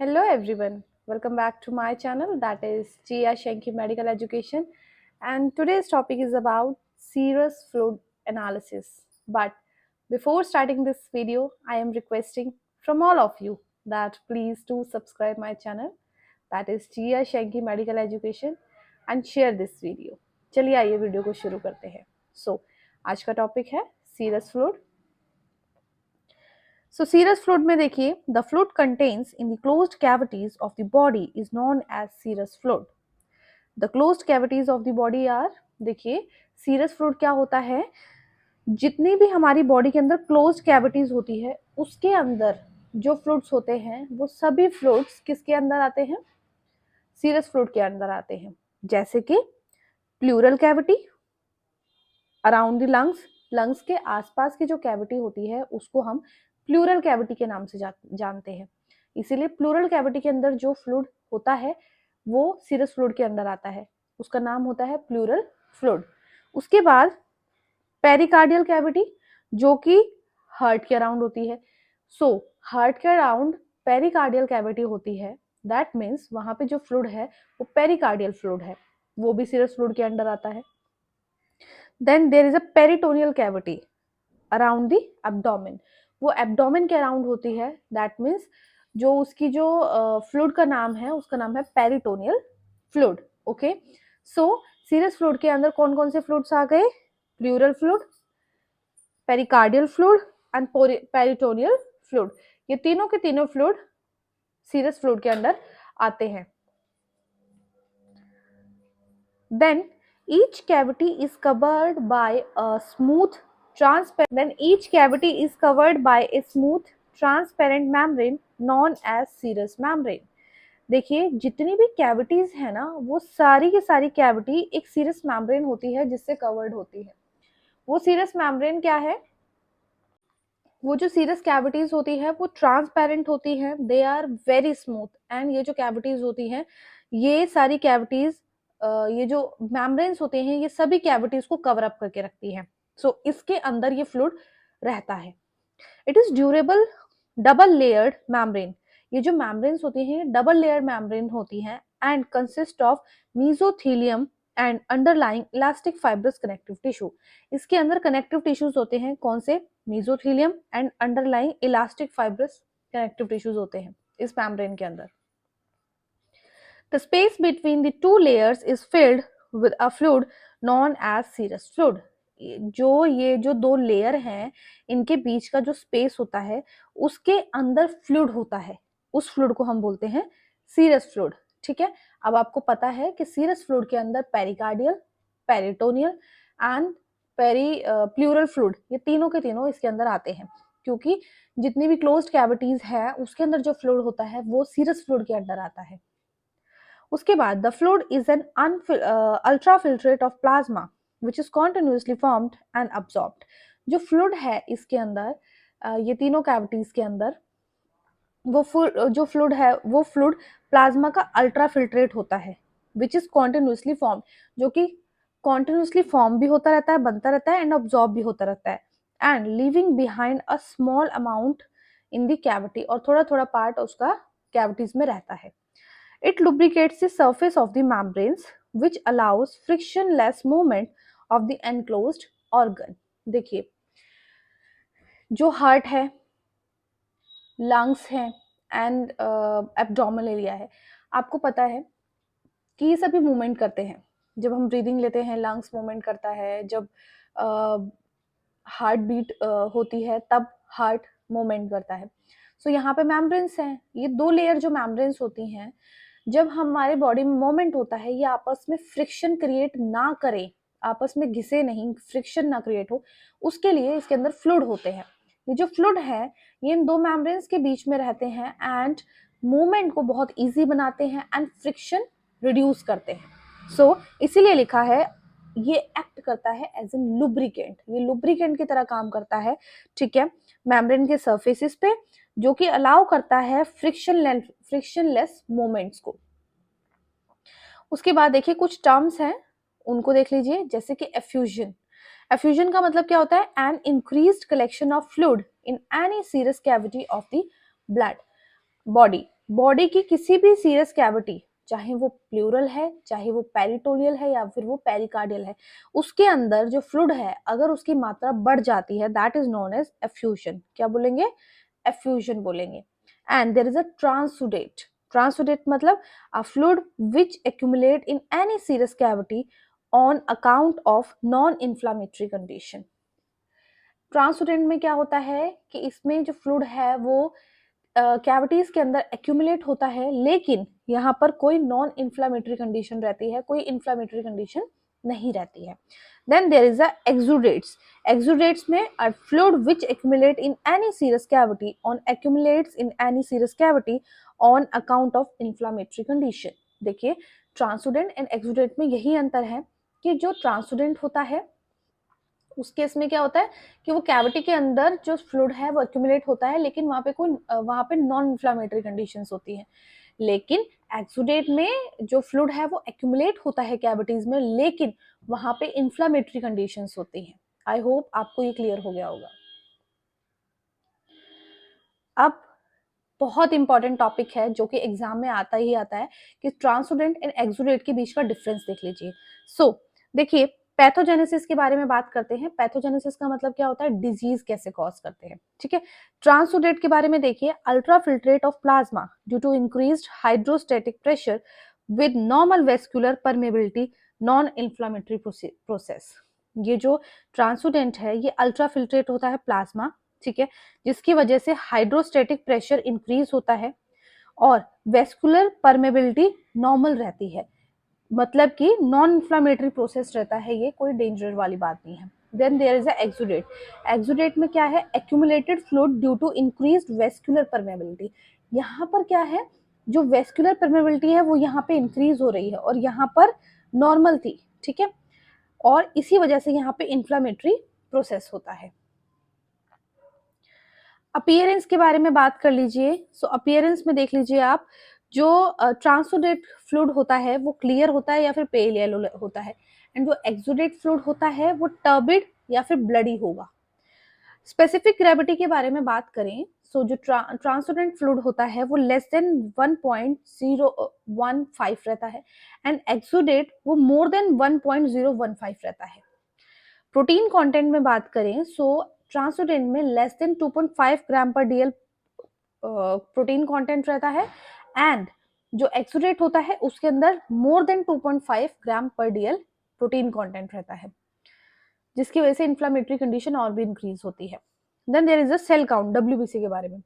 Hello everyone, welcome back to my channel that is Jia Shenki Medical Education, and today's topic is about serous fluid analysis. But before starting this video, I am requesting from all of you that please do subscribe my channel that is Jia Shenki Medical Education and share this video. चलिए आइए video को शुरू करते हैं. आज का topic है serous fluid. So serous fluid में देखिए, the fluid contains in the closed cavities of the body is known as serous fluid. The closed cavities of the body are, देखिए serous fluid क्या होता है, जितनी भी हमारी बॉडी के अंदर क्लोज्ड कैविटीज होती है उसके अंदर जो फ्लूइड्स होते हैं वो सभी फ्लूइड्स किसके अंदर आते हैं, सीरस फ्लूइड के अंदर आते हैं. जैसे कि pleural cavity around the lungs, lungs के आसपास की जो कैविटी होती है उसको हम प्लूरल कैविटी के नाम से जानते हैं. इसीलिए प्लूरल कैविटी के अंदर जो फ्लूइड होता है वो सीरस फ्लूइड के अंदर आता है, उसका नाम होता है प्लूरल फ्लूइड. उसके बाद पेरिकार्डियल कैविटी जो कि हार्ट के अराउंड होती है. सो हार्ट के अराउंड पेरिकार्डियल कैविटी होती है, दैट मीन्स वहां पे जो फ्लूइड है वो पेरिकार्डियल फ्लूइड है, वो भी सीरस फ्लूइड के अंडर आता है. Then there is a peritoneal cavity around the abdomen, वो एब्डोमेन के अराउंड होती है, दैट मीन्स जो उसकी जो फ्लूइड का नाम है उसका नाम है पेरिटोनियल फ्लूइड. ओके, सो सीरस फ्लूइड के अंदर कौन कौन से फ्लूइड्स आ गए, pleural fluid, pericardial fluid and peritoneal fluid. ये तीनों के तीनों फ्लूइड सीरस फ्लूइड के अंदर आते हैं. Then each cavity is covered by a smooth transparent membrane known as serous membrane. देखिए जितनी भी कैविटीज है ना वो सारी की सारी कैविटी एक सीरस मेम्ब्रेन होती है जिससे कवर्ड होती है. वो सीरस मेम्ब्रेन क्या है, वो जो सीरस कैविटीज होती है वो ट्रांसपेरेंट होती है, they are very smooth. And ये जो कैविटीज होती हैं ये सारी कैविटीज ये जो मेम्ब्रेन्स होते हैं ये सभी कैविटीज को कवर अप करके रखती हैं. सो इसके अंदर ये फ्लूइड रहता है. It is durable double layered membrane, ये जो मेम्ब्रेन्स होती हैं डबल लेयर मेम्ब्रेन होती हैं and consist of mesothelium and underlying elastic fibrous connective tissue. इसके अंदर कनेक्टिव टिश्यूज होते हैं, कौन से, mesothelium and underlying elastic fibrous connective tissues होते हैं इस मेम्ब्रेन के अंदर. The space between the two layers is filled with a fluid known as serous fluid. ये जो दो लेयर हैं इनके बीच का जो स्पेस होता है उसके अंदर फ्लूइड होता है, उस फ्लूइड को हम बोलते हैं सीरस फ्लूइड. ठीक है, अब आपको पता है कि सीरस फ्लूइड के अंदर pericardial, peritoneal and pleural fluid ये तीनों के तीनों इसके अंदर आते हैं, क्योंकि जितनी भी क्लोज्ड कैविटीज है उसके अंदर जो फ्लूइड होता है वो सीरस फ्लूइड के अंदर आता है. उसके बाद the fluid is an ultra filtrate of plasma which is continuously formed and absorbed. जो फ्लूइड है इसके अंदर ये तीनों कैविटीज के अंदर वो जो फ्लूइड है वो फ्लूइड प्लाज्मा का अल्ट्रा फिल्ट्रेट होता है, विच इज कॉन्टिन्यूसली फॉर्म्ड, जो कि कॉन्टिन्यूसली फॉर्म भी होता रहता है, बनता रहता है एंड अब्सॉर्ब भी होता रहता है, and living behind a small amount in the cavity, और थोड़ा थोड़ा पार्ट उसका कैविटीज में रहता है. It lubricates the surface of the membranes which allows frictionless movement of the enclosed organ. देखिए जो हार्ट है, लंग्स है एंड एब्डोमिनल एरिया है, आपको पता है कि ये सभी मूवमेंट करते हैं. जब हम ब्रीदिंग लेते हैं लंग्स मूवमेंट करता है, जब हार्ट बीट होती है तब हार्ट मूवमेंट करता है. सो यहाँ पे मेम्ब्रेन्स हैं, ये दो लेयर जो मेम्ब्रेन्स होती हैं जब हमारे बॉडी में मूवमेंट होता है ये आपस में फ्रिक्शन क्रिएट ना करें, आपस में घिसे नहीं, फ्रिक्शन ना क्रिएट हो, उसके लिए इसके अंदर फ्लूइड होते हैं. ये जो फ्लूइड है ये इन दो मेम्ब्रेन्स के बीच में रहते हैं एंड मूवमेंट को बहुत इजी बनाते हैं एंड फ्रिक्शन रिड्यूस करते हैं. सो इसीलिए लिखा है ये एक्ट करता है एज एन लुब्रिकेंट, ये लुब्रिकेंट की तरह काम करता है. ठीक है, मेम्ब्रेन के सरफेसेस पे, जो कि अलाउ करता है फ्रिक्शनलेस मोमेंट्स को. उसके बाद देखिए कुछ टर्म्स हैं उनको देख लीजिए, जैसे कि एफ्यूजन. एफ्यूजन का मतलब क्या होता है, an increased collection of fluid in any serous cavity of the blood body. Body की किसी भी सीरस कैविटी, चाहे वो प्लूरल है, चाहे वो पेरिटोनियल है या फिर वो पेरिकार्डियल है, उसके अंदर जो फ्लूइड है अगर उसकी मात्रा बढ़ जाती है that is known as effusion. क्या बोलेंगे? एफ्यूजन बोलेंगे। And there is a transudate. Transudate मतलब a fluid which accumulate in any serous cavity on account of non inflammatory condition. Transudate में क्या होता है कि इसमें जो फ्लूइड है वो कैविटीज के अंदर एक्यूमुलेट होता है, लेकिन यहाँ पर कोई नॉन इन्फ्लामेटरी कंडीशन रहती है, कोई इन्फ्लामेटरी कंडीशन नहीं रहती है। Then there is a exudates. Exudates में a fluid which accumulate in any serous cavity on accumulates in any serous cavity on account of inflammatory condition. देखिए, ट्रांसुडेंट एंड एक्सुडेंट में यही अंतर है कि जो ट्रांसुडेंट होता है उस केस में क्या होता है कि वो कैविटी के अंदर जो फ्लूइड है वो एक्यूमुलेट होता है, लेकिन वहां पे नॉन इन्फ्लामेटरी कंडीशंस होती हैं। लेकिन एक्सुडेट में जो फ्लूइड है वो एक्यूमुलेट होता है कैविटीज में, लेकिन वहां पे इन्फ्लामेटरी कंडीशंस होती हैं। आई होप आपको ये क्लियर हो गया होगा। अब बहुत इंपॉर्टेंट टॉपिक है जो कि एग्जाम में आता ही आता है कि ट्रांसुडेंट एंड एक्सुडेंट के बीच का डिफरेंस देख लीजिए। सो देखिए, पैथोजेनेसिस के बारे में बात करते हैं। पैथोजेनेसिस का मतलब क्या होता है? डिजीज कैसे कॉज करते हैं, ठीक है। ट्रांसुडेंट के बारे में देखिए, ultra filtrate of plasma due to increased hydrostatic pressure with normal vascular permeability, non inflammatory process. ये जो ट्रांसुडेंट है ये अल्ट्रा फिल्ट्रेट होता है प्लाज्मा, ठीक है, जिसकी वजह से हाइड्रोस्टेटिक प्रेशर इंक्रीज होता है और वेस्कुलर परमेबिलिटी नॉर्मल रहती है, मतलब कि नॉन इन्फ्लामेटरी प्रोसेस रहता है, ये कोई डेंजर वाली बात नहीं है। Then there is a exudate. Exudate में क्या है? Accumulated fluid due to increased vascular permeability. यहाँ पर क्या है, जो वेस्कुलर परमेबिलिटी है वो यहाँ पे इंक्रीज हो रही है और यहाँ पर नॉर्मल थी, ठीक है, और इसी वजह से यहाँ पे इन्फ्लामेटरी प्रोसेस होता है। अपीयरेंस के बारे में बात कर लीजिए। सो अपीयरेंस में देख लीजिए आप, जो ट्रांसुडेट फ्लूइड होता है वो क्लियर होता है या फिर पेल येलो होता है, एंड जो एक्सुडेट फ्लूइड होता है वो टर्बिड या फिर ब्लडी होगा। स्पेसिफिक ग्रेविटी के बारे में बात करें, सो जो ट्रांसुडेंट फ्लूइड होता है वो लेस देन 1.015 रहता है, एंड एक्सुडेट वो मोर देन 1.015 रहता है। प्रोटीन कंटेंट में बात करें, सो ट्रांसुडेंट में लेस देन 2.5 ग्राम पर डीएल प्रोटीन कंटेंट रहता है, एंड जो एक्सुडेट होता है उसके अंदर मोर देन 2.5 ग्राम पर डीएल प्रोटीन कंटेंट रहता है, जिसकी वजह से इन्फ्लामेटरी कंडीशन और भी इंक्रीज होती है। Then there is a cell count, WBC के बारे में।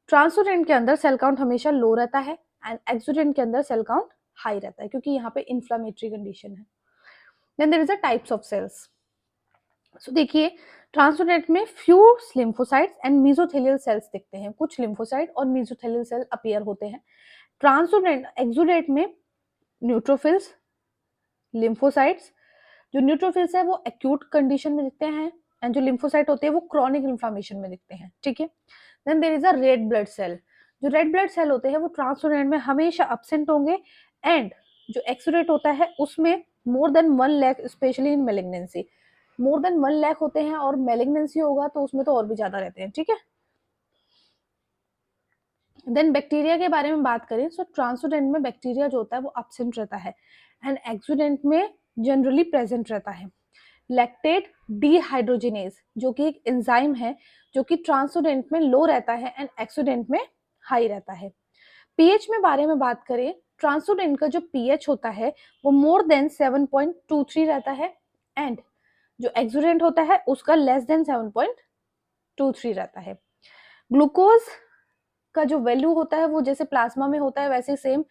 ट्रांसुडेंट के अंदर सेल काउंट हमेशा लो रहता है एंड एक्सुडेंट के अंदर सेल काउंट हाई रहता है, क्योंकि यहाँ पे इन्फ्लामेटरी कंडीशन है। Then there is a types of cells. So देखिए, ट्रांसुडेंट में few lymphocytes and mesothelial cells दिखते हैं, कुछ लिम्फोसाइट और मेसोथेलियल सेल अपीयर होते हैं। ट्रांसुडेंट एक्सुडेट में न्यूट्रोफिल्स, लिम्फोसाइट्स, जो न्यूट्रोफिल्स है वो एक्यूट कंडीशन में दिखते हैं एंड जो लिम्फोसाइट होते हैं वो क्रॉनिक इन्फ्लामेशन में दिखते हैं, ठीक है। Then there is a red blood cell. जो रेड ब्लड सेल होते हैं वो ट्रांसुडेंट में हमेशा अब्सेंट होंगे, एंड जो एक्सुडेट होता है उसमें more than 1 lakh, specially in malignancy more than 1 lakh होते हैं, और मेलिग्नेंसी होगा तो उसमें तो और भी ज्यादा रहते हैं, ठीक है। देन बैक्टीरिया के बारे में बात करें, सो ट्रांसुडेंट में बैक्टीरिया जो होता है वो एब्सेंट रहता है एंड एक्सुडेंट में जनरली प्रेजेंट रहता है। लैक्टेट डिहाइड्रोजिनेज जो कि एक एंजाइम है जो कि ट्रांसुडेंट में लो रहता है एंड एक्सुडेंट में हाई रहता है। पीएच में बारे में बात करें, ट्रांसुडेंट का जो पीएच होता है वो मोर देन 7.23 रहता है, एंड जो एक्सुडेंट होता है उसका लेस देन 7.23 रहता है। ग्लूकोज का जो वैल्यू होता है वो जैसे प्लाज्मा में होता है वैसे सेम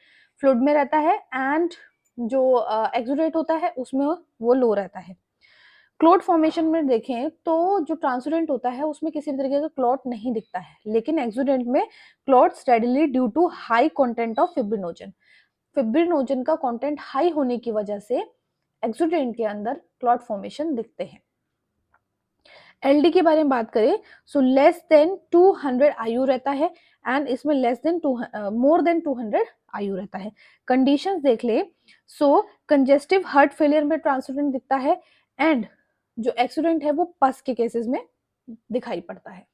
फ्लूइड में रहता है, एंड जो एक्सुडेट होता है उसमें वो लो रहता है। क्लॉट फॉर्मेशन में देखें तो जो ट्रांसुडेंट होता है उसमें किसी भी तरीके का क्लॉट नहीं दिखता है, लेकिन एक्सुडेंट में clot steadily due to high content of fibrinogen. Fibrinogen का कंटेंट हाई होने की वजह से एक्सुडेंट के अंदर क्लॉट फॉर्मेशन दिखते हैं। एलडी के बारे में बात करें, सो लेस देन 200 आयु रहता है, एंड इसमें लेस देन मोर देन 200 आयु रहता है। कंडीशंस देख ले, सो कंजेस्टिव हार्ट फेलियर में ट्रांसुडेंट दिखता है, एंड जो एक्सीडेंट है वो पस के केसेस में दिखाई पड़ता है।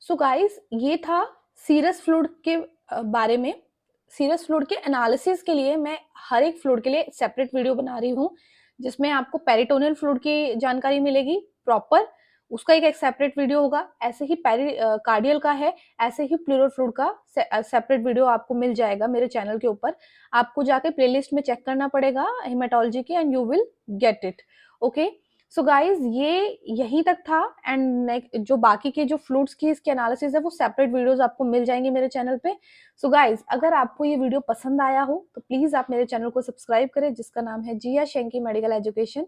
सो गाइस, ये था सीरस फ्लूइड के बारे में, सीरस फ्लूइड के एनालिसिस के लिए मैं हर एक फ्लूइड के लिए सेपरेट वीडियो बना रही हूँ, जिसमें आपको पेरिटोनियल फ्लूइड की जानकारी मिलेगी प्रॉपर, उसका एक सेपरेट वीडियो होगा। ऐसे ही कार्डियल का है, ऐसे ही प्लूरल फ्लूइड का सेपरेट वीडियो आपको मिल जाएगा मेरे चैनल के ऊपर। आपको जाके प्लेलिस्ट में चेक करना पड़ेगा हेमाटोलॉजी की, and you will get it. Okay, so guys ये यही तक था। एंड जो बाकी के जो फ्लूइड्स की इसके एनालिसिस है वो सेपरेट वीडियोस आपको मिल जाएंगे मेरे चैनल पे। सो गाइज अगर आपको ये वीडियो पसंद आया हो तो प्लीज आप मेरे चैनल को सब्सक्राइब करें, जिसका नाम है जिया शेंकी मेडिकल एजुकेशन।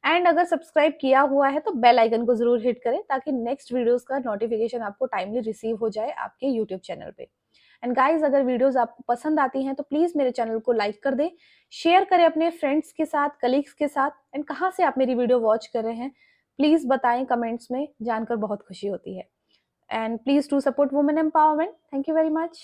एंड अगर सब्सक्राइब किया हुआ है तो बेल आइकन को जरूर हिट करें, ताकि नेक्स्ट वीडियोस का नोटिफिकेशन आपको टाइमली रिसीव हो जाए आपके यूट्यूब चैनल पे। एंड गाइज अगर वीडियोस आपको पसंद आती हैं तो प्लीज मेरे चैनल को लाइक कर दें, शेयर करें अपने फ्रेंड्स के साथ, कलीग्स के साथ। एंड कहाँ से आप मेरी वीडियो वॉच कर रहे हैं प्लीज बताएं कमेंट्स में, जानकर बहुत खुशी होती है। And please to support women empowerment. Thank you very much.